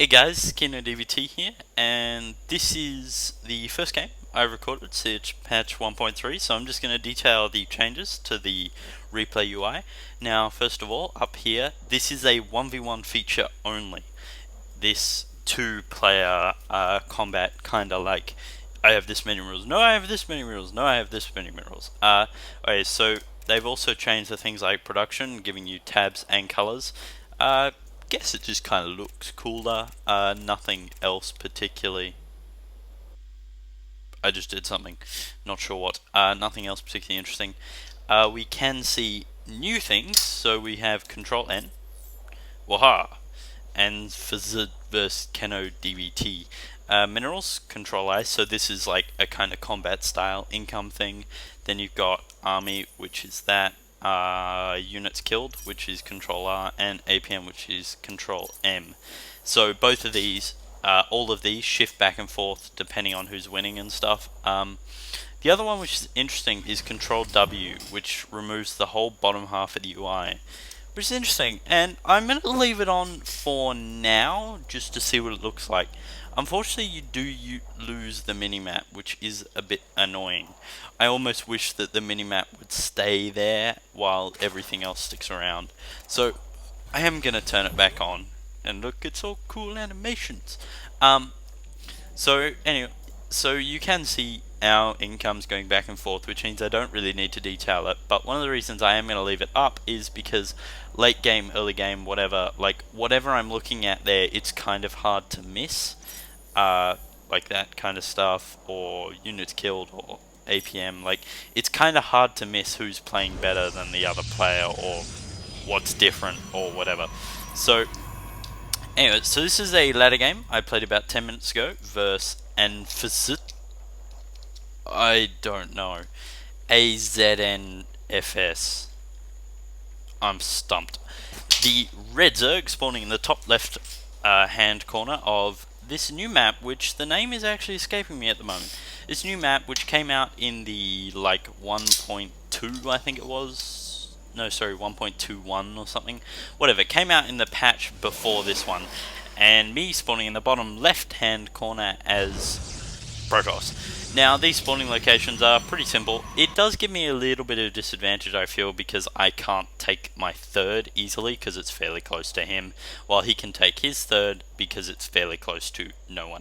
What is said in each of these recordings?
Hey guys, KEnODvT here, and this is the first game I recorded since patch 1.3, so I'm just going to detail the changes to the replay UI. Now, first of all, up here, this is a 1v1 feature only. This two-player combat, kind of like, I have this many rules, no I have this many rules, no I have this many rules. Okay, so they've also changed the things like production, giving you tabs and colors. Guess it just kind of looks cooler. Nothing else particularly. I just did something, not sure what. Nothing else particularly interesting. We can see new things, so we have Control N, waha, and Fz vs KEnODvT. Minerals, Control I, so this is like a kind of combat style income thing. Then you've got Army, which is that. Units killed, which is Control R, and APM, which is Control M. So both of these, all of these shift back and forth depending on who's winning and stuff. The other one which is interesting is Control W, which removes the whole bottom half of the UI, which is interesting, and I'm going to leave it on for now just to see what it looks like. Unfortunately, you lose the minimap, which is a bit annoying. I almost wish that the minimap would stay there while everything else sticks around. So I am going to turn it back on, and look, it's all cool animations. So anyway, so you can see our incomes going back and forth, which means I don't really need to detail it, but one of the reasons I am going to leave it up is because late game, early game, whatever, like whatever I'm looking at there, it's kind of hard to miss, like that kind of stuff, or units killed, or APM, like it's kind of hard to miss who's playing better than the other player, or what's different, or whatever. So anyway, so this is a ladder game I played about 10 minutes ago versus Anfazit. I don't know. AZNFS. I'm stumped. The red Zerg spawning in the top left hand corner of this new map, which the name is actually escaping me at the moment. This new map, which came out in the like 1.2, I think it was. No, sorry, 1.21 or something. Whatever, it came out in the patch before this one. And me spawning in the bottom left hand corner as Protoss. Now, these spawning locations are pretty simple. It does give me a little bit of disadvantage, I feel, because I can't take my third easily because it's fairly close to him, while he can take his third because it's fairly close to no one.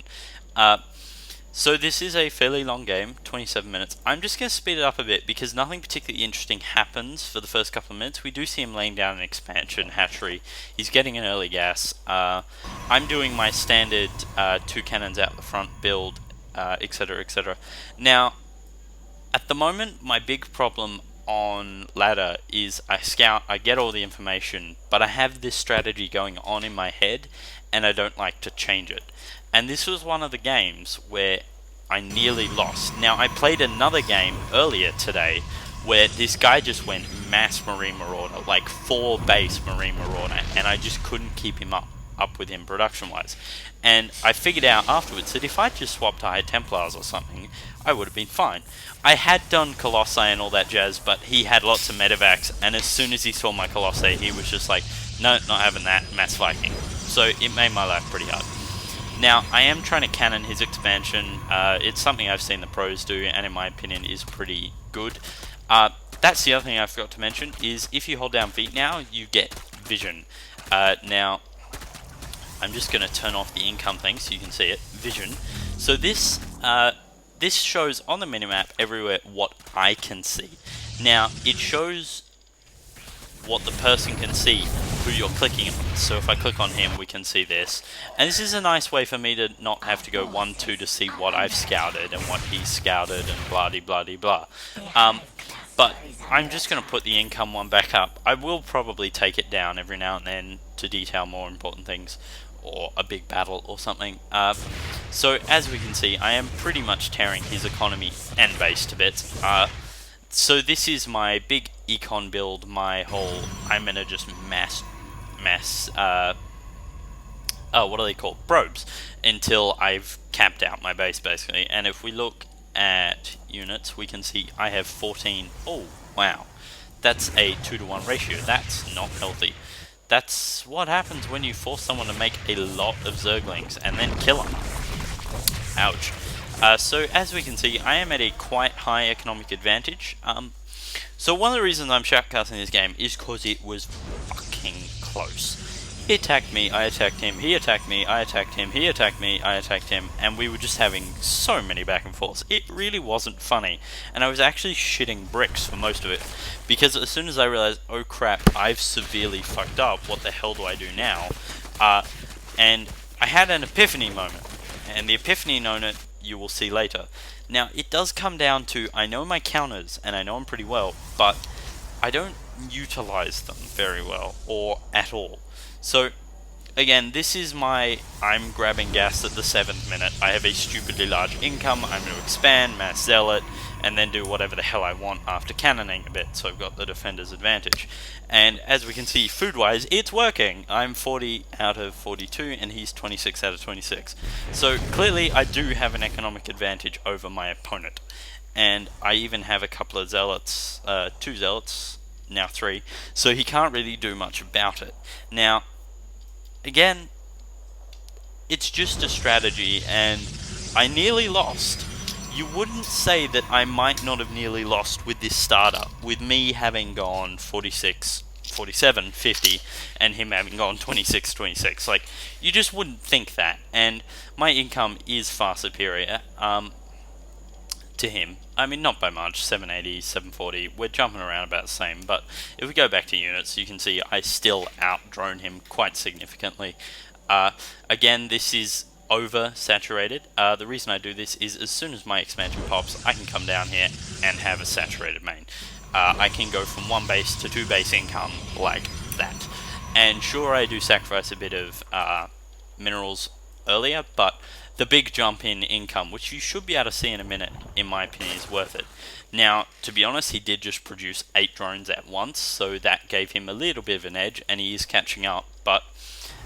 So this is a fairly long game, 27 minutes. I'm just going to speed it up a bit because nothing particularly interesting happens for the first couple of minutes. We do see him laying down an expansion hatchery. He's getting an early gas. I'm doing my standard 2 cannons out the front build, etc, etc. Now, at the moment, my big problem on ladder is I scout, I get all the information, but I have this strategy going on in my head, and I don't like to change it. And this was one of the games where I nearly lost. Now, I played another game earlier today where this guy just went mass Marine Marauder, like 4 base Marine Marauder, and I just couldn't keep him up with him production-wise. And I figured out afterwards that if I just swapped to High Templars or something, I would have been fine. I had done Colossi and all that jazz, but he had lots of medevacs, and as soon as he saw my Colossi, he was just like, no, not having that, Mass Viking. So it made my life pretty hard. Now, I am trying to cannon his expansion. It's something I've seen the pros do, and in my opinion is pretty good. That's the other thing I forgot to mention, is if you hold down V now, you get vision. Now, I'm just going to turn off the income thing so you can see it. Vision. So this this shows on the minimap everywhere what I can see. Now, it shows what the person can see who you're clicking on. So if I click on him, we can see this. And this is a nice way for me to not have to go 1-2 to see what I've scouted and what he's scouted and blah-de-blah-de-blah. But I'm just going to put the income one back up. I will probably take it down every now and then to detail more important things, or a big battle or something. So as we can see, I am pretty much tearing his economy and base to bits. So this is my big econ build, my whole, I'm gonna just mass, what are they called? Probes, until I've capped out my base basically. And if we look at units, we can see I have 14, oh wow, that's a 2-to-1 ratio, that's not healthy. that's what happens when you force someone to make a lot of Zerglings and then kill them. Ouch. So as we can see, I am at a quite high economic advantage. So one of the reasons I'm shoutcasting this game is because it was fucking close. He attacked me, I attacked him, he attacked me, I attacked him, he attacked me, I attacked him, and we were just having so many back and forths. It really wasn't funny, and I was actually shitting bricks for most of it, because as soon as I realized, oh crap, I've severely fucked up, what the hell do I do now? And I had an epiphany moment, and the epiphany moment you will see later. Now, it does come down to, I know my counters, and I know them pretty well, but I don't utilize them very well, or at all. So, again, this is my, I'm grabbing gas at the 7th minute, I have a stupidly large income, I'm going to expand, mass zealot, and then do whatever the hell I want after cannoning a bit, so I've got the defender's advantage. And as we can see, food-wise, it's working! I'm 40 out of 42, and he's 26 out of 26. So, clearly, I do have an economic advantage over my opponent. And I even have a couple of zealots, 2 zealots, now 3, so he can't really do much about it. Now, again, it's just a strategy, and I nearly lost. You wouldn't say that I might not have nearly lost with this starter, with me having gone 46, 47, 50, and him having gone 26, 26. Like, you just wouldn't think that, and my income is far superior, to him. I mean, not by much, 780, 740, we're jumping around about the same, but if we go back to units, you can see I still out-drone him quite significantly. Again, this is over-saturated. The reason I do this is as soon as my expansion pops, I can come down here and have a saturated main. I can go from 1 base to 2 base income like that. And sure, I do sacrifice a bit of minerals earlier, but the big jump in income, which you should be able to see in a minute, in my opinion, is worth it. Now, to be honest, he did just produce 8 drones at once, so that gave him a little bit of an edge, and he is catching up, but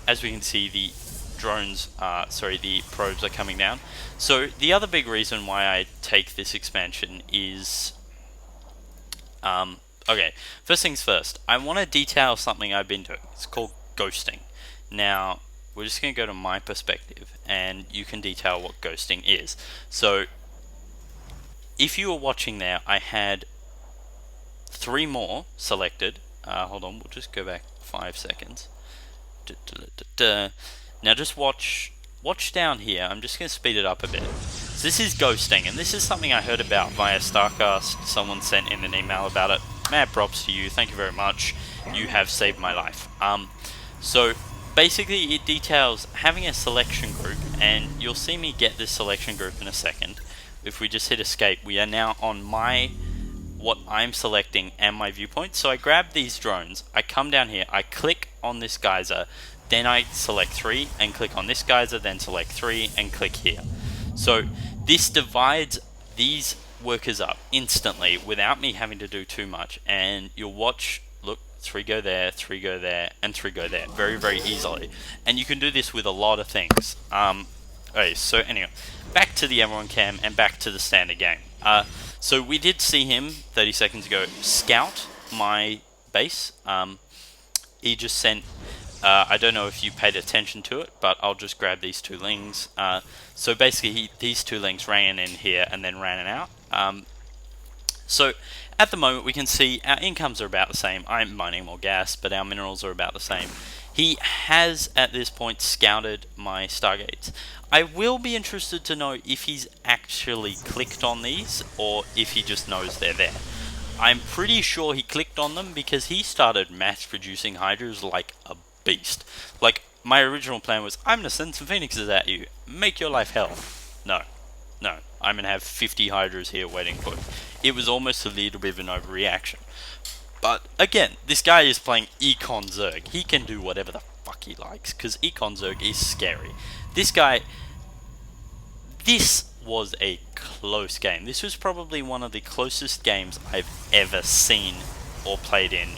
as we can see, the drones, the probes are coming down. So, the other big reason why I take this expansion is, okay, first things first, I want to detail something I've been doing. It's called ghosting. Now, we're just going to go to my perspective, and you can detail what ghosting is. So, if you were watching there, I had 3 more selected. Hold on, we'll just go back 5 seconds. Now just watch down here. I'm just going to speed it up a bit. So this is ghosting, and this is something I heard about via StarCast. Someone sent in an email about it. Mad props to you. Thank you very much. You have saved my life. So basically, it details having a selection group, and you'll see me get this selection group in a second. If we just hit escape, we are now on what I'm selecting and my viewpoint. So I grab these drones, I come down here, I click on this geyser, then I select 3 and click on this geyser, then select 3 and click here. So this divides these workers up instantly without me having to do too much, and you'll watch, look, 3 go there, 3 go there, and 3 go there, very, very easily. And you can do this with a lot of things. Okay, so anyway, back to the M1 cam and back to the standard game. So we did see him 30 seconds ago scout my base. He just sent, I don't know if you paid attention to it, but I'll just grab these 2 lings. So basically these 2 lings ran in here and then ran out. So at the moment we can see our incomes are about the same. I'm mining more gas, but our minerals are about the same. He has at this point scouted my stargates. I will be interested to know if he's actually clicked on these or if he just knows they're there. I'm pretty sure he clicked on them because he started mass producing hydras like a beast. Like, my original plan was, I'm going to send some phoenixes at you, make your life hell. No, I'm going to have 50 hydras here waiting for you. It was almost a little bit of an overreaction. But again, this guy is playing Econ Zerg. He can do whatever the fuck he likes, because Econ Zerg is scary. This guy, this was a close game. This was probably one of the closest games I've ever seen or played in,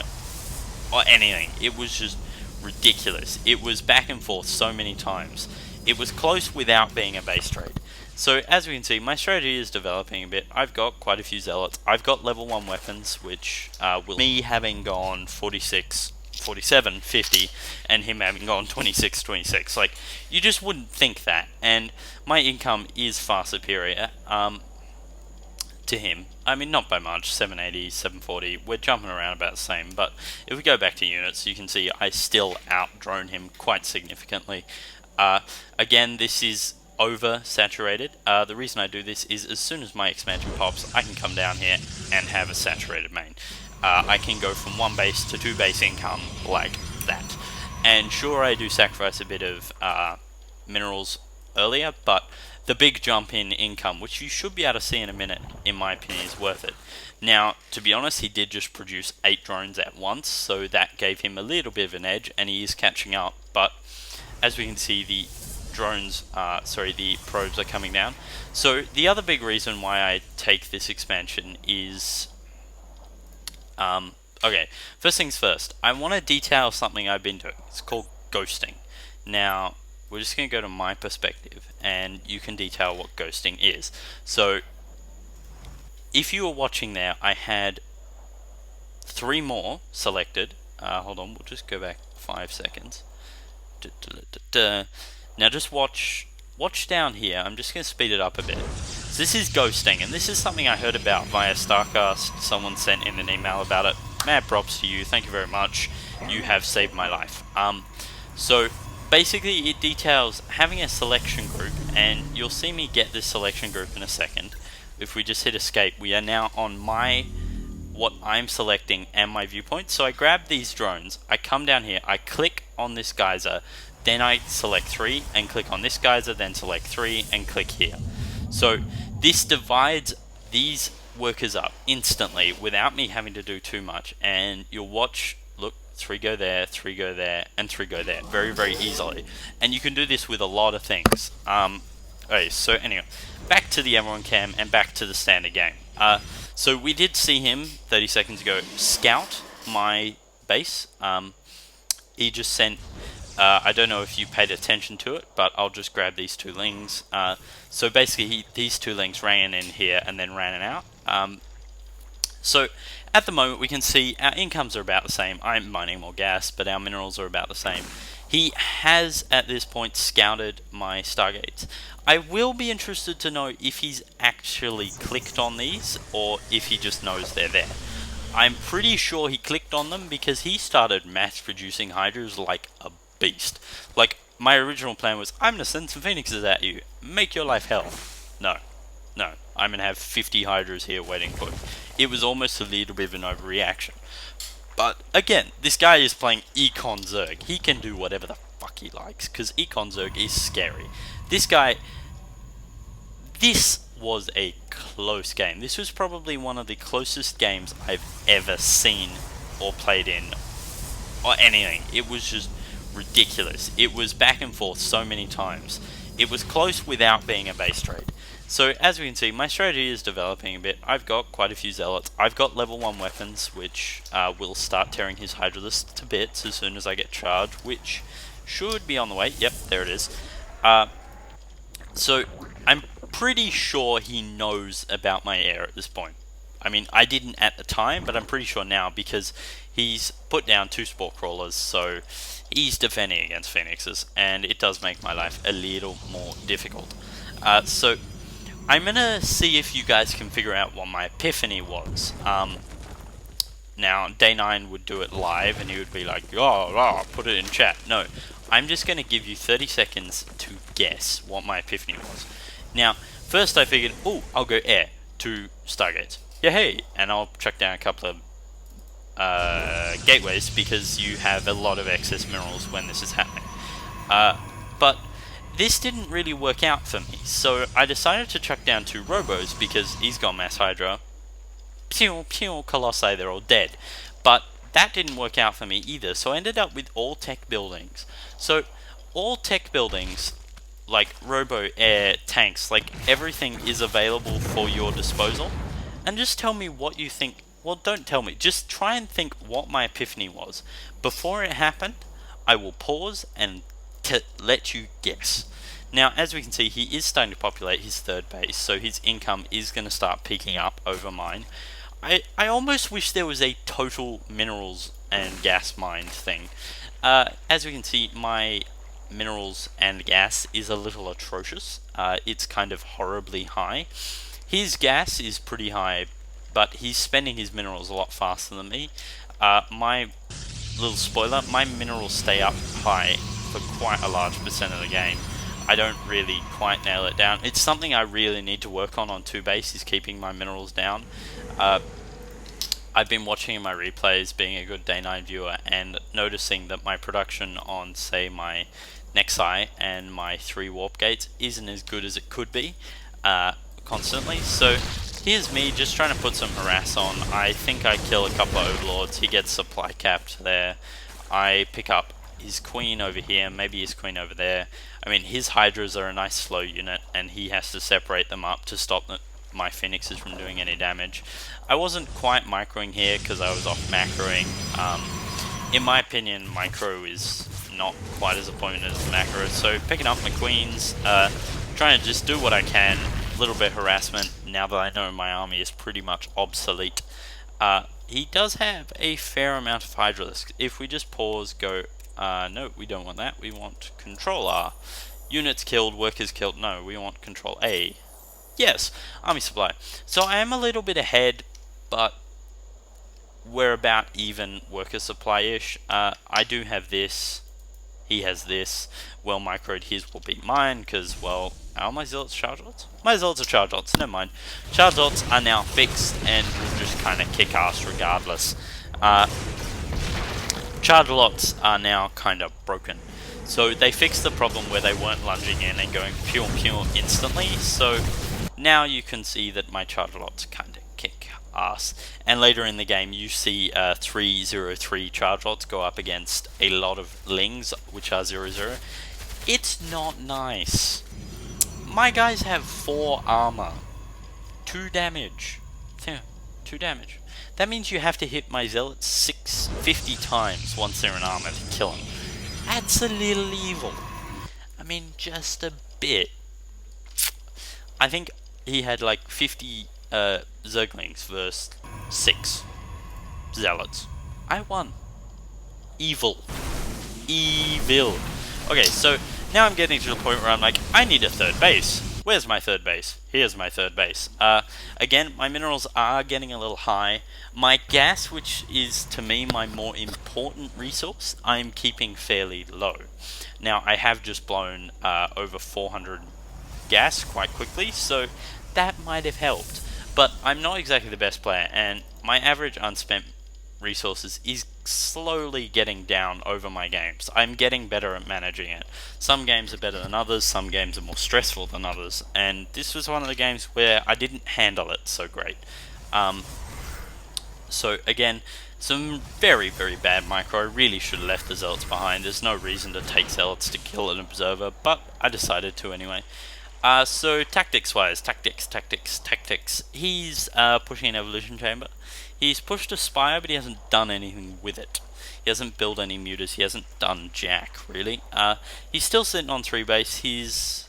or anything. It was just ridiculous. It was back and forth so many times. It was close without being a base trade. So as we can see, my strategy is developing a bit. I've got quite a few zealots. I've got level 1 weapons, which will me having gone 46, 47, 50, and him having gone 26, 26. Like, you just wouldn't think that. And my income is far superior to him. I mean, not by much, 780, 740, we're jumping around about the same, but if we go back to units, you can see I still outdrone him quite significantly. Again, this is over-saturated. The reason I do this is as soon as my expansion pops, I can come down here and have a saturated main. I can go from 1 base to 2 base income like that. And sure, I do sacrifice a bit of minerals earlier, but the big jump in income, which you should be able to see in a minute, in my opinion, is worth it. Now, to be honest, he did just produce 8 drones at once, so that gave him a little bit of an edge, and he is catching up, but as we can see, the the probes are coming down. So the other big reason why I take this expansion is, okay, first things first, I want to detail something I've been doing. It's called ghosting. Now, we're just going to go to my perspective, and you can detail what ghosting is. So, if you were watching there, I had 3 more selected. Hold on, we'll just go back 5 seconds. Now just watch down here. I'm just going to speed it up a bit. So this is ghosting, and this is something I heard about via Starcast. Someone sent in an email about it. Mad props to you. Thank you very much. You have saved my life. So basically it details having a selection group, and you'll see me get this selection group in a second. If we just hit escape, we are now on what I'm selecting and my viewpoint. So I grab these drones, I come down here, I click on this geyser, then I select 3 and click on this geyser, then select 3 and click here. So this divides these workers up instantly without me having to do too much, and you'll watch, look, 3 go there, 3 go there, and 3 go there very, very easily. And you can do this with a lot of things. Okay, so anyway, back to the everyone cam and back to the standard game. So we did see him 30 seconds ago scout my base. He just sent, I don't know if you paid attention to it, but I'll just grab these 2 lings. So basically these 2 lings ran in here and then ran out. So at the moment we can see our incomes are about the same. I'm mining more gas, but our minerals are about the same. He has at this point scouted my stargates. I will be interested to know if he's actually clicked on these or if he just knows they're there. I'm pretty sure he clicked on them because he started mass producing hydras like a beast. Like, my original plan was, I'm gonna send some phoenixes at you, make your life hell. No, I'm gonna have 50 hydras here waiting for you. It was almost a little bit of an overreaction. But again, this guy is playing Econ Zerg. He can do whatever the fuck he likes, because Econ Zerg is scary. This guy, this was a close game. This was probably one of the closest games I've ever seen or played in, or anything. It was just ridiculous. It was back and forth so many times. It was close without being a base trade. So as we can see, my strategy is developing a bit. I've got quite a few zealots. I've got level 1 weapons, which will start tearing his hydralisk to bits as soon as I get charged, which should be on the way. Yep, there it is. So I'm pretty sure he knows about my air at this point. I mean, I didn't at the time, but I'm pretty sure now because he's put down 2 spore crawlers, so he's defending against phoenixes, and it does make my life a little more difficult. So I'm gonna see if you guys can figure out what my epiphany was. Now, Day 9 would do it live, and he would be like, oh, put it in chat. No, I'm just gonna give you 30 seconds to guess what my epiphany was. Now, first I figured, oh, I'll go air to stargates. Yeah, hey, and I'll chuck down a couple of gateways because you have a lot of excess minerals when this is happening. But this didn't really work out for me, so I decided to chuck down 2 robos because he's got mass hydra. Pew, pew, colossi, they're all dead. But that didn't work out for me either, so I ended up with all tech buildings. So all tech buildings, like robo, air, tanks, like everything is available for your disposal. And just tell me what you think. Well, don't tell me, just try and think what my epiphany was. Before it happened, I will pause and let you guess. Now, as we can see, he is starting to populate his 3rd base, so his income is going to start peaking up over mine. I almost wish there was a total minerals and gas mined thing. As we can see, my minerals and gas is a little atrocious. It's kind of horribly high. His gas is pretty high, but he's spending his minerals a lot faster than me. My little spoiler, my minerals stay up high for quite a large percent of the game. I don't really quite nail it down. It's something I really need to work on 2 base, is keeping my minerals down. I've been watching my replays, being a good day 9 viewer, and noticing that my production on, say, my Nexi and my 3 warp gates isn't as good as it could be constantly. So here's me just trying to put some harass on. I think I kill a couple of overlords. He gets supply capped there. I pick up his queen over here, maybe his queen over there. I mean, his hydras are a nice slow unit, and he has to separate them up to stop my phoenixes from doing any damage. I wasn't quite microing here because I was off macroing. In my opinion, micro is not quite as appointed as macro, so picking up my queens, trying to just do what I can, a little bit harassment now that I know my army is pretty much obsolete. He does have a fair amount of hydras. If we just pause, go, no, we don't want that, we want control R. Units killed, workers killed, no, we want control A. Yes, army supply. So I am a little bit ahead, but we're about even worker supply-ish. I do have this, he has this. Well microed, his will beat mine, because, well, are my zealots charge lots? My zealots are charge lots, never mind. Charge lots are now fixed, and will just kind of kick ass regardless. Charge lots are now kind of broken. So they fixed the problem where they weren't lunging in and going pure instantly, so now you can see that my charge lots kind of kick ass. And later in the game you see 303 charge lots go up against a lot of lings, which are 0-0. It's not nice. My guys have 4 armor, 2 damage. Yeah, 2 damage. That means you have to hit my zealots 650 times once they're in armor to kill them. That's a little evil. I mean, just a bit. I think he had like 50 Zerglings versus 6 zealots. I won. Evil. Evil. Okay, so now I'm getting to the point where I'm like, I need a 3rd base. Where's my 3rd base? Here's my 3rd base. Again, my minerals are getting a little high. My gas, which is to me my more important resource, I'm keeping fairly low. Now, I have just blown over 400 gas quite quickly, so that might have helped. But I'm not exactly the best player, and my average unspent resources is slowly getting down over my games. I'm getting better at managing it. Some games are better than others, some games are more stressful than others, and this was one of the games where I didn't handle it so great. So again, some very, very bad micro. I really should have left the zealots behind. There's no reason to take zealots to kill an observer, but I decided to anyway. So tactics-wise, tactics. He's pushing an evolution chamber. He's pushed a spire, but he hasn't done anything with it. He hasn't built any mutas. He hasn't done jack, really. He's still sitting on 3 base. His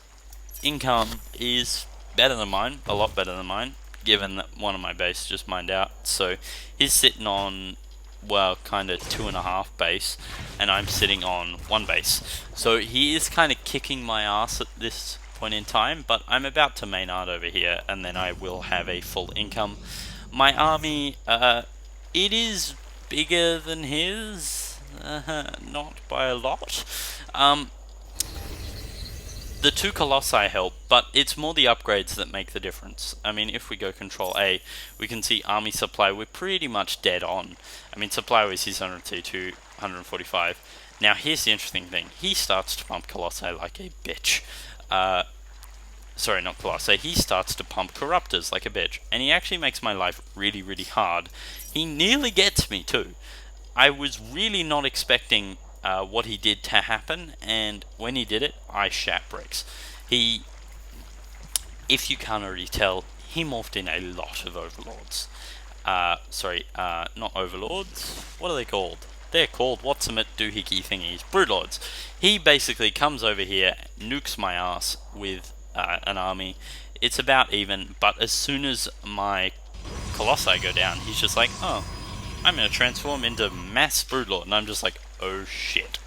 income is better than mine, a lot better than mine, given that one of my bases just mined out. So he's sitting on, well, kind of 2.5 base, and I'm sitting on 1 base. So he is kind of kicking my ass at this point in time, but I'm about to Maynard over here, and then I will have a full income. My army, it is bigger than his, not by a lot. The 2 Colossi help, but it's more the upgrades that make the difference. I mean, if we go Control A, we can see army supply, we're pretty much dead on. I mean, supply was his 102 to 145. Now, here's the interesting thing. He starts to pump Colossi like a bitch. Sorry, not Colossi. He starts to pump Corruptors like a bitch, and he actually makes my life really, really hard. He nearly gets me, too. I was really not expecting what he did to happen, and when he did it, I shat bricks. If you can't already tell, he morphed in a lot of overlords. Not overlords. What are they called? They're called what's-em-it doohickey thingies. Broodlords. He basically comes over here, nukes my ass with an army. It's about even, but as soon as my Colossi go down, he's just like, oh, I'm going to transform into Mass Broodlord, and I'm just like, oh shit.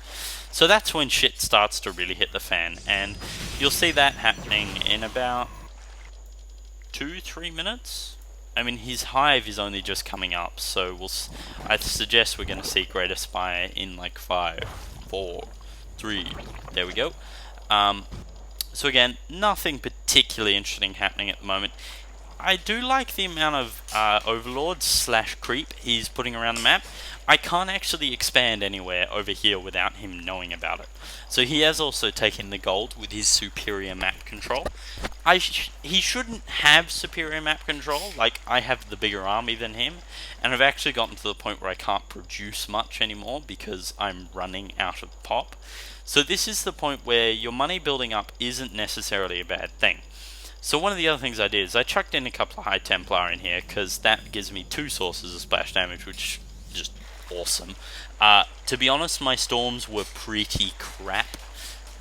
So that's when shit starts to really hit the fan, and you'll see that happening in about 2-3 minutes. I mean, his hive is only just coming up, so I suggest we're going to see Greater Spire in like 5, 4, 3. There we go. So again, nothing particularly interesting happening at the moment. I do like the amount of overlords slash creep he's putting around the map. I can't actually expand anywhere over here without him knowing about it. So he has also taken the gold with his superior map control. He shouldn't have superior map control, like I have the bigger army than him, and I've actually gotten to the point where I can't produce much anymore because I'm running out of pop. So this is the point where your money building up isn't necessarily a bad thing. So one of the other things I did is I chucked in a couple of High Templar in here, because that gives me 2 sources of splash damage, which is just awesome. To be honest, my storms were pretty crap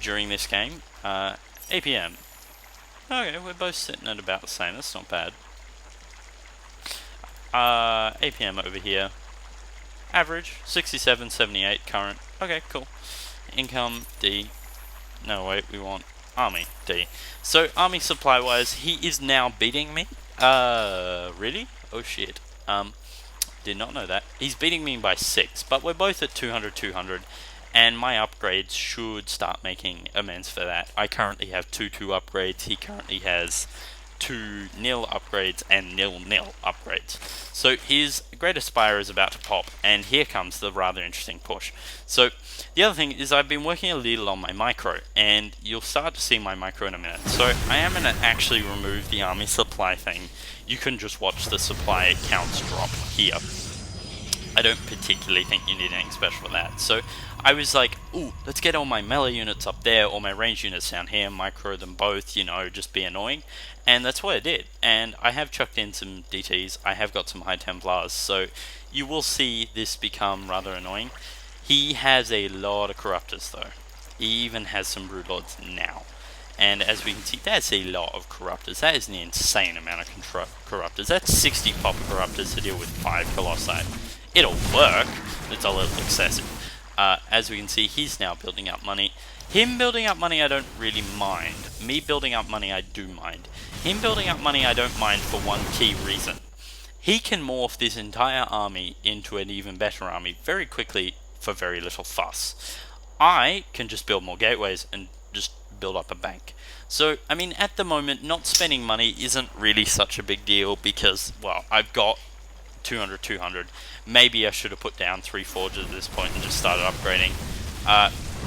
during this game. APM. Okay, we're both sitting at about the same, that's not bad. APM over here. Average, 67, 78 current. Okay, cool. Income, D. No, wait, we want army, D. So, army supply-wise, he is now beating me. Really? Oh shit. Did not know that. He's beating me by 6, but we're both at 200, 200, and my upgrades should start making amends for that. I currently have 2-2 upgrades, he currently has 2 nil upgrades and 0-0 upgrades. So his Greater Spire is about to pop, and here comes the rather interesting push. So the other thing is I've been working a little on my micro, and you'll start to see my micro in a minute. So I am going to actually remove the army supply thing. You can just watch the supply counts drop here. I don't particularly think you need anything special for that. So I was like, ooh, let's get all my melee units up there, all my range units down here, micro them both, you know, just be annoying. And that's what I did. And I have chucked in some DTs, I have got some High Templars, so you will see this become rather annoying. He has a lot of Corruptors though. He even has some Broodlords now. And as we can see, that's a lot of Corruptors. That is an insane amount of Corruptors. That's 60 pop Corruptors to deal with 5 Colossi. It'll work, it's a little excessive. As we can see, he's now building up money. Him building up money I don't really mind. Me building up money I do mind. Him building up money I don't mind for one key reason. He can morph this entire army into an even better army very quickly for very little fuss. I can just build more gateways and just build up a bank. So, I mean, at the moment, not spending money isn't really such a big deal because, well, I've got 200, 200. Maybe I should have put down 3 forges at this point and just started upgrading.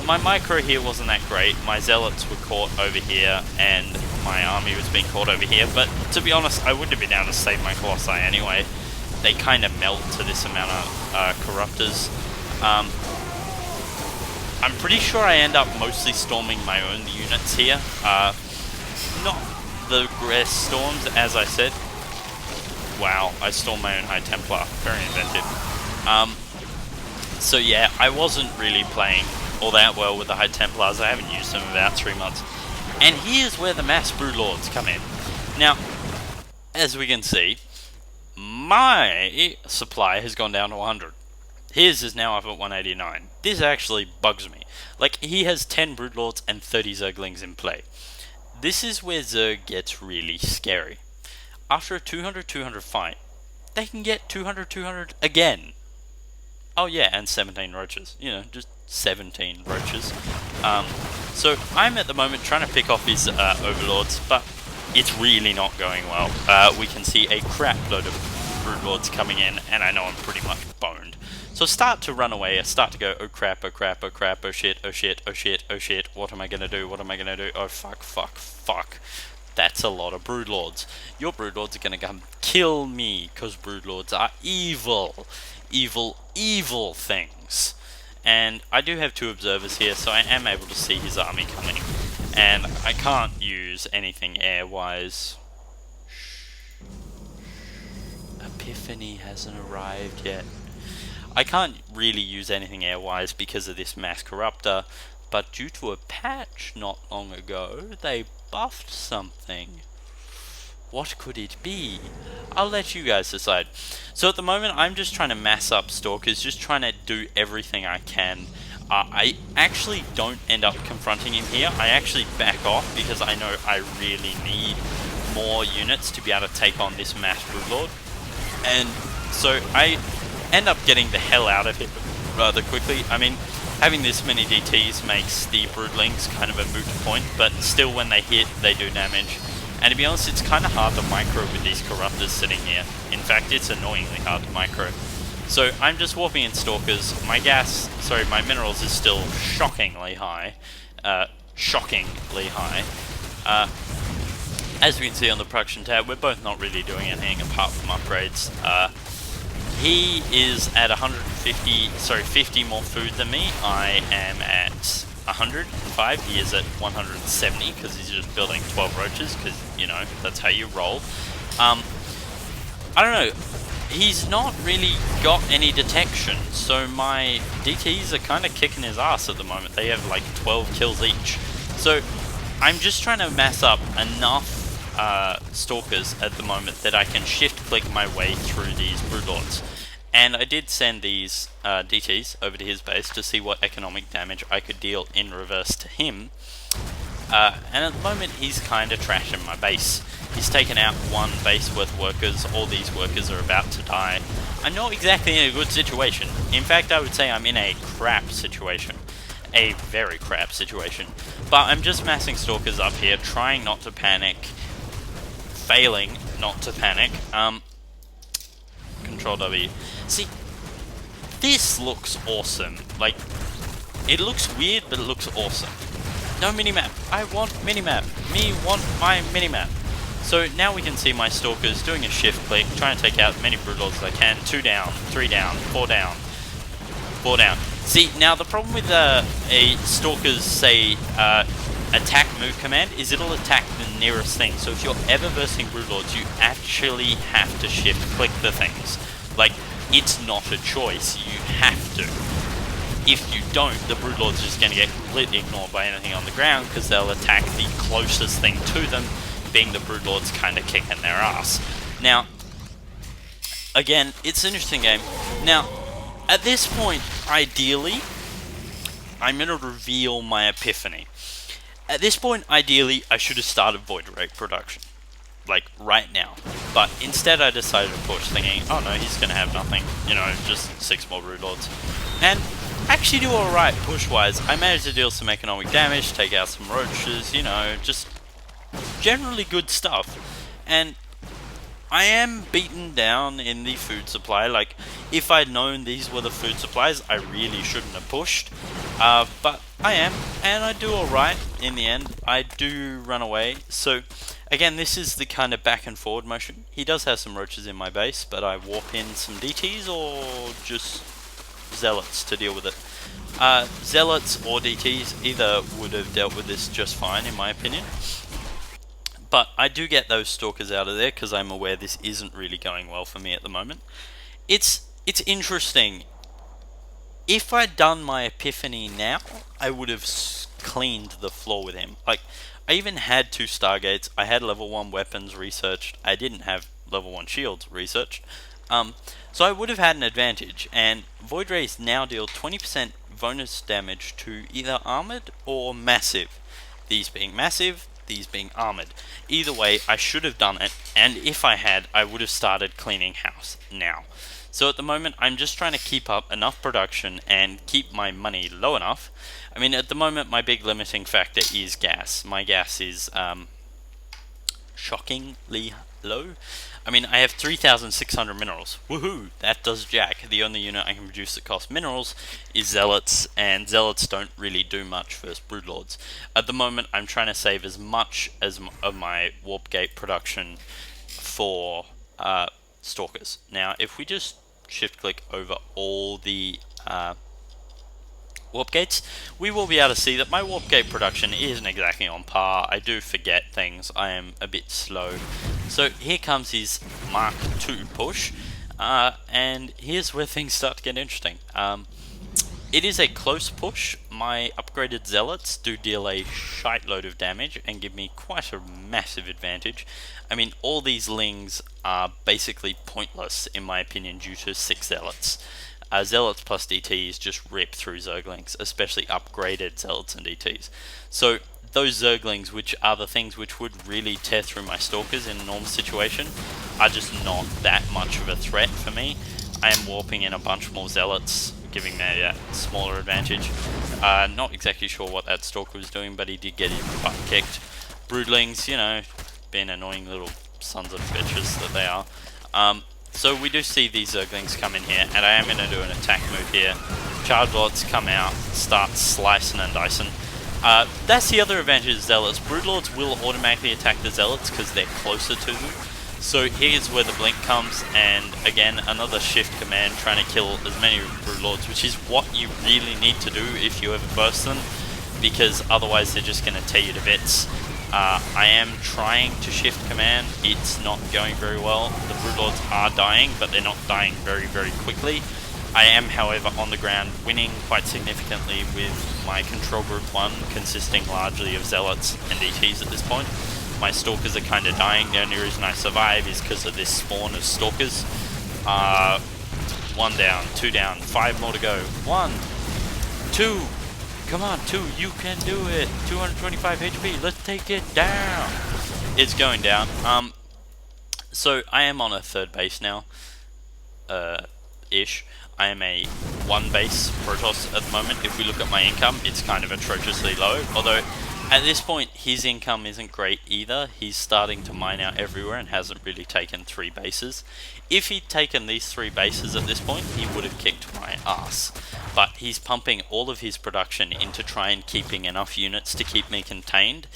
My micro here wasn't that great. My zealots were caught over here and my army was being caught over here, but to be honest, I wouldn't have been able to save my Colossi anyway. They kind of melt to this amount of Corruptors. I'm pretty sure I end up mostly storming my own units here. Not the best storms, as I said. Wow, I stormed my own High Templar. Very inventive. So yeah, I wasn't really playing all that well with the High Templars. I haven't used them in about 3 months. And here's where the Mass Broodlords come in. Now, as we can see, my supply has gone down to 100. His is now up at 189. This actually bugs me. Like, he has 10 Broodlords and 30 Zerglings in play. This is where Zerg gets really scary. After a 200-200 fight, they can get 200-200 again. Oh yeah, and 17 roaches. You know, just 17 roaches. So I'm at the moment trying to pick off his overlords, but it's really not going well. We can see a crap load of Broodlords coming in, and I know I'm pretty much boned. So I start to run away, I start to go, oh crap, oh crap, oh crap, oh shit, oh shit, oh shit, oh shit, what am I gonna do, what am I gonna do, oh fuck, fuck, fuck. That's a lot of Broodlords. Your Broodlords are gonna come kill me, because Broodlords are evil. Evil, evil things. And I do have 2 observers here, so I am able to see his army coming. And I can't use anything air-wise. Epiphany hasn't arrived yet. I can't really use anything air-wise because of this Mass Corruptor, but due to a patch not long ago, they buffed something. What could it be? I'll let you guys decide. So at the moment, I'm just trying to mass up stalkers, just trying to do everything I can. I actually don't end up confronting him here. I actually back off because I know I really need more units to be able to take on this mass Broodlord. And so I end up getting the hell out of here rather quickly. I mean, having this many DTs makes the Broodlings kind of a moot point, but still when they hit, they do damage. And to be honest, it's kind of hard to micro with these Corruptors sitting here. In fact, it's annoyingly hard to micro. So I'm just warping in Stalkers. My minerals is still shockingly high. Shockingly high. As we can see on the production tab, we're both not really doing anything apart from upgrades. He is at 50 more food than me. I am at 105. He is at 170 because he's just building 12 roaches because, you know, that's how you roll. I don't know. He's not really got any detection, so my DTs are kind of kicking his ass at the moment. They have like 12 kills each. So I'm just trying to mass up enough stalkers at the moment that I can shift click my way through these Broodlords. And I did send these DTs over to his base to see what economic damage I could deal in reverse to him. And at the moment he's kind of trashing my base. He's taken out one base worth of workers. All these workers are about to die. I'm not exactly in a good situation. In fact, I would say I'm in a crap situation. A very crap situation. But I'm just massing stalkers up here, trying not to panic. Failing not to panic. Control W. See, this looks awesome. Like, it looks weird, but it looks awesome. No minimap. I want minimap. Me want my minimap. So now we can see my stalkers doing a shift click, trying to take out as many Broodlords as I can. 2 down, 3 down, 4 down, 4 down. See, now the problem with a stalker's, say, attack move command is it'll attack the nearest thing. So if you're ever versing Broodlords, you actually have to shift click the things. Like, it's not a choice, you have to. If you don't, the Broodlord's just going to get completely ignored by anything on the ground because they'll attack the closest thing to them, being the Broodlord's kind of kicking their ass. Now, again, it's an interesting game. Now, at this point, ideally, I'm going to reveal my epiphany. At this point, ideally, I should have started Void Ray production. Like, right now. But instead I decided to push, thinking, oh no, he's gonna have nothing. You know, just 6 more Broodlords. And actually do alright push-wise. I managed to deal some economic damage, take out some roaches, you know, just generally good stuff. And I am beaten down in the food supply. Like, if I'd known these were the food supplies, I really shouldn't have pushed. But I am, and I do alright in the end. I do run away. So, again, this is the kind of back and forward motion. He does have some roaches in my base, but I warp in some DTs or just Zealots to deal with it. Zealots or DTs, either would have dealt with this just fine, in my opinion. But I do get those stalkers out of there because I'm aware this isn't really going well for me at the moment. It's interesting. If I'd done my epiphany now, I would have cleaned the floor with him. Like, I even had 2 Stargates, I had level 1 weapons researched, I didn't have level 1 shields researched. So I would have had an advantage, and Void Rays now deal 20% bonus damage to either armored or massive. These being massive, these being armored. Either way, I should have done it, and if I had, I would have started cleaning house now. So at the moment, I'm just trying to keep up enough production and keep my money low enough. I mean, at the moment, my big limiting factor is gas. My gas is shockingly low. I mean, I have 3,600 minerals. Woohoo! That does jack. The only unit I can produce that costs minerals is Zealots, and Zealots don't really do much versus Broodlords. At the moment, I'm trying to save as much as of my Warp Gate production for Stalkers. Now, if we just shift-click over all the Warp Gates, we will be able to see that my Warp Gate production isn't exactly on par. I do forget things. I am a bit slow. So here comes his Mark II push, and here's where things start to get interesting. It is a close push. my upgraded zealots do deal a shite load of damage and give me quite a massive advantage. I mean, all these lings are basically pointless in my opinion due to 6 zealots. Zealots plus DTs just rip through Zerglings, especially upgraded Zealots and DTs. So those Zerglings, which are the things which would really tear through my Stalkers in a normal situation, are just not that much of a threat for me. I am warping in a bunch more Zealots, giving me that smaller advantage. Not exactly sure what that Stalker was doing, but he did get his butt kicked. Broodlings, you know, being annoying little sons of bitches that they are. So we do see these Zerglings come in here, and I am going to do an attack move here. Chargelords come out, start slicing and dicing. That's the other advantage of Zealots. Broodlords will automatically attack the Zealots because they're closer to them. So here's where the blink comes, and again, another shift command trying to kill as many Broodlords, which is what you really need to do if you ever burst them, because otherwise they're just going to tear you to bits. I am trying to shift command, it's not going very well. The Broodlords are dying, but they're not dying very, very quickly. I am, however, on the ground winning quite significantly with my control group 1 consisting largely of Zealots and DTs at this point. My Stalkers are kind of dying. The only reason I survive is because of this spawn of Stalkers. 1 down, 2 down, 5 more to go. 1, 2, come on, 2, you can do it. 225 HP, let's take it down. It's going down. So I am on a 3rd base now, ish. I am a 1 base Protoss at the moment. If we look at my income, it's kind of atrociously low, although at this point his income isn't great either. He's starting to mine out everywhere and hasn't really taken 3 bases. If he'd taken these 3 bases at this point, he would have kicked my ass. But he's pumping all of his production into trying keeping enough units to keep me contained,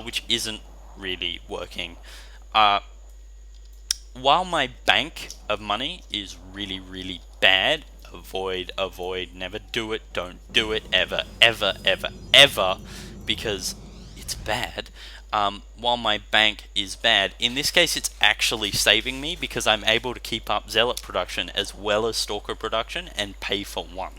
which isn't really working. While my bank of money is really, really bad, avoid, never do it, don't do it, ever, ever, ever, ever, because it's bad. While my bank is bad, in this case it's actually saving me because I'm able to keep up Zealot production as well as Stalker production and pay for 1.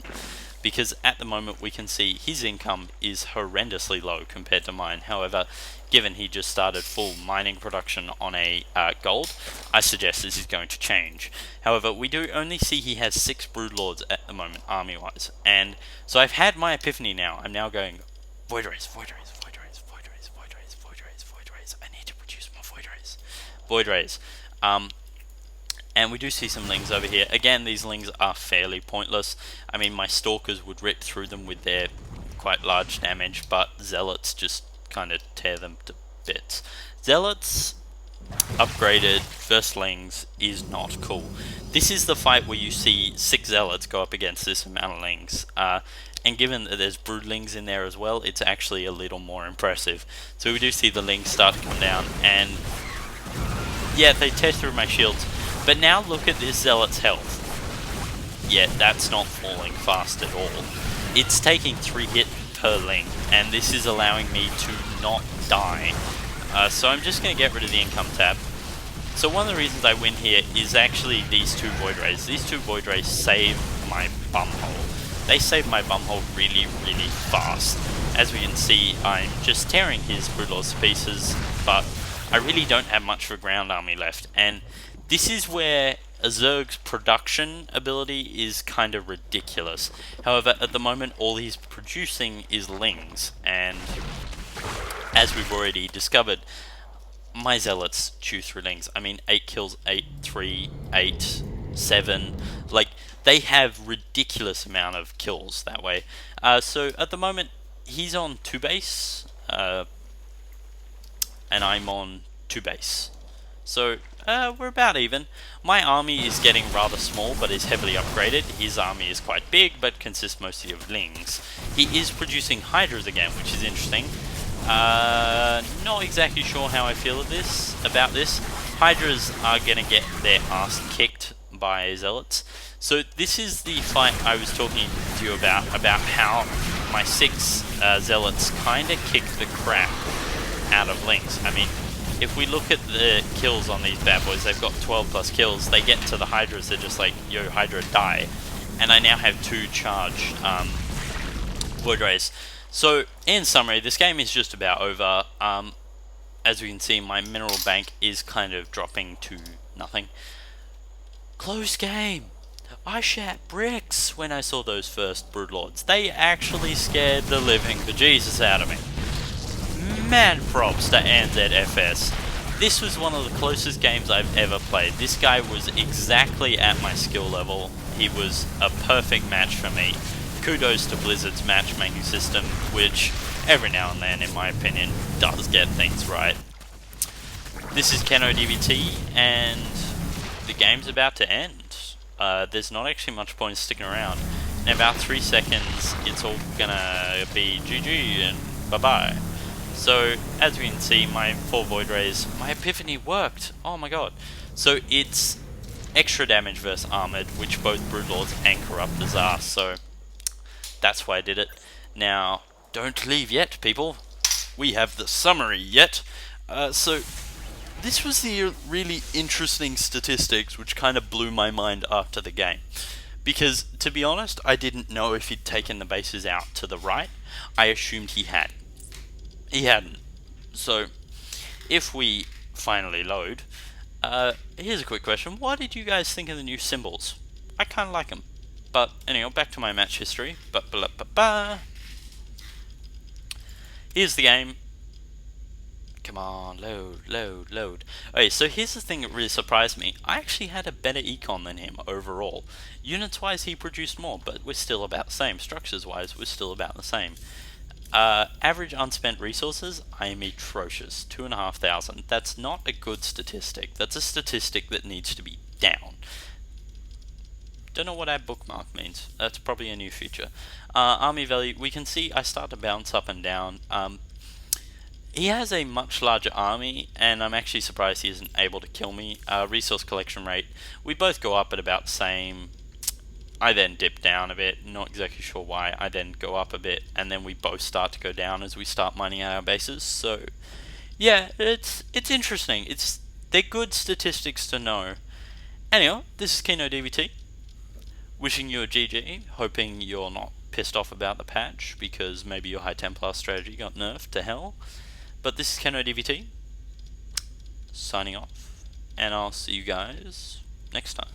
Because at the moment we can see his income is horrendously low compared to mine. However, given he just started full mining production on a gold, I suggest this is going to change. However, we do only see he has 6 Broodlords at the moment, army-wise. And so I've had my epiphany now. I'm now going, Void Rays, Void Rays, Void Rays, Void Rays, Void Rays, Void Rays, Void Rays. I need to produce more Void Rays. Void Rays. And we do see some lings over here. Again, these lings are fairly pointless. I mean, my Stalkers would rip through them with their quite large damage, but Zealots just kind of tear them to bits. Zealots upgraded versus lings is not cool. This is the fight where you see 6 Zealots go up against this amount of lings. And given that there's Broodlings in there as well, it's actually a little more impressive. So we do see the lings start to come down, and yeah, they tear through my shields. But now look at this Zealot's health. Yeah, that's not falling fast at all. It's taking 3 hits per ling, and this is allowing me to not die. So I'm just going to get rid of the income tab. So one of the reasons I win here is actually these 2 Void Rays. These 2 Void Rays save my bumhole. They save my bumhole really, really fast. As we can see, I'm just tearing his Broodlords to pieces, but I really don't have much of a ground army left. And this is where a Zerg's production ability is kind of ridiculous. However, at the moment, all he's producing is lings, and as we've already discovered, my Zealots chew through lings. I mean, 8 kills, 8, 3, 8, 7, like, they have ridiculous amount of kills that way. So at the moment, he's on 2 base, and I'm on 2 base. So, we're about even. My army is getting rather small, but is heavily upgraded. His army is quite big, but consists mostly of lings. He is producing Hydras again, which is interesting. Not exactly sure how I feel about this. Hydras are gonna get their ass kicked by Zealots. So this is the fight I was talking to you about how my 6 Zealots kinda kick the crap out of lings. I mean, if we look at the kills on these bad boys, they've got 12 plus kills. They get to the Hydras, they're just like, yo, Hydra, die. And I now have 2 charged Void Rays. So, in summary, this game is just about over. As we can see, my mineral bank is kind of dropping to nothing. Close game. I shat bricks when I saw those first Broodlords. They actually scared the living bejesus out of me. Mad props to KEnODvT. This was one of the closest games I've ever played. This guy was exactly at my skill level. He was a perfect match for me. Kudos to Blizzard's matchmaking system, which every now and then, in my opinion, does get things right. This is KEnODvT, and the game's about to end. There's not actually much point in sticking around. In about 3 seconds, it's all gonna be GG and bye-bye. So, as we can see, my 4 Void Rays, my Epiphany worked! Oh my god. So, it's extra damage versus armored, which both Broodlords and Corruptors are, so that's why I did it. Now, don't leave yet, people. We have the summary yet. So, this was the really interesting statistics which kind of blew my mind after the game. Because, to be honest, I didn't know if he'd taken the bases out to the right. I assumed he had. He hadn't. So, if we finally load, here's a quick question. What did you guys think of the new symbols? I kind of like them. But, anyway, back to my match history. Here's the game. Come on, load. Okay, so here's the thing that really surprised me. I actually had a better econ than him overall. Units-wise, he produced more, but we're still about the same. Structures-wise, we're still about the same. Average unspent resources, I am atrocious. 2,500. That's not a good statistic. That's a statistic that needs to be down. Don't know what our bookmark means. That's probably a new feature. Army value, we can see I start to bounce up and down. He has a much larger army, and I'm actually surprised he isn't able to kill me. Resource collection rate, we both go up at about the same. I then dip down a bit, not exactly sure why. I then go up a bit, and then we both start to go down as we start mining our bases. So, yeah, it's interesting. They're good statistics to know. Anyway, this is KEnODvT. Wishing you a GG, hoping you're not pissed off about the patch, because maybe your High Templar strategy got nerfed to hell. But this is KEnODvT, signing off, and I'll see you guys next time.